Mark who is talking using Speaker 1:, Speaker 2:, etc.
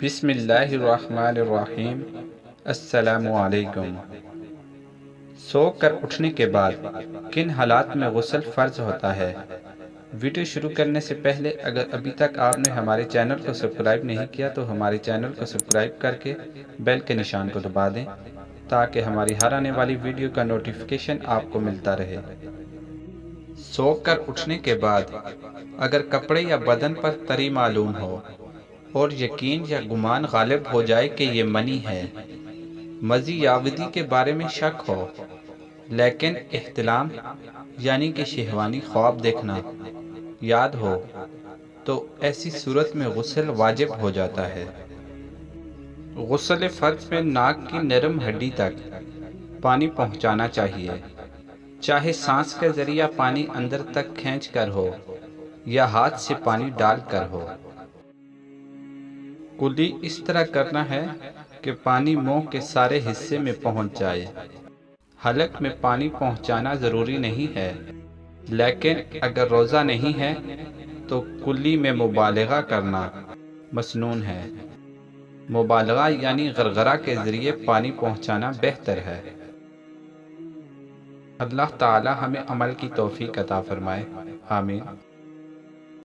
Speaker 1: بسم اللہ الرحمن الرحیم۔ السلام علیکم۔ سو کر اٹھنے کے بعد کن حالات میں غسل فرض ہوتا ہے؟ ویڈیو شروع کرنے سے پہلے اگر ابھی تک آپ نے ہمارے چینل کو سبسکرائب نہیں کیا تو ہمارے چینل کو سبسکرائب کر کے بیل کے نشان کو دبا دیں تاکہ ہماری ہر آنے والی ویڈیو کا نوٹیفیکیشن آپ کو ملتا رہے۔ سو کر اٹھنے کے بعد اگر کپڑے یا بدن پر تری معلوم ہو اور یقین یا گمان غالب ہو جائے کہ یہ منی ہے، مزی یا ودی کے بارے میں شک ہو لیکن احتلام یعنی کہ شہوانی خواب دیکھنا یاد ہو تو ایسی صورت میں غسل واجب ہو جاتا ہے۔ غسل فرض میں ناک کی نرم ہڈی تک پانی پہنچانا چاہیے، چاہے سانس کے ذریعہ پانی اندر تک کھینچ کر ہو یا ہاتھ سے پانی ڈال کر ہو۔ کلی اس طرح کرنا ہے کہ پانی منہ کے سارے حصے میں پہنچ جائے۔ حلق میں پانی پہنچانا ضروری نہیں ہے، لیکن اگر روزہ نہیں ہے تو کلی میں مبالغہ کرنا مسنون ہے۔ مبالغہ یعنی غرغرہ کے ذریعے پانی پہنچانا بہتر ہے۔ اللہ تعالی ہمیں عمل کی توفیق عطا فرمائے، آمین۔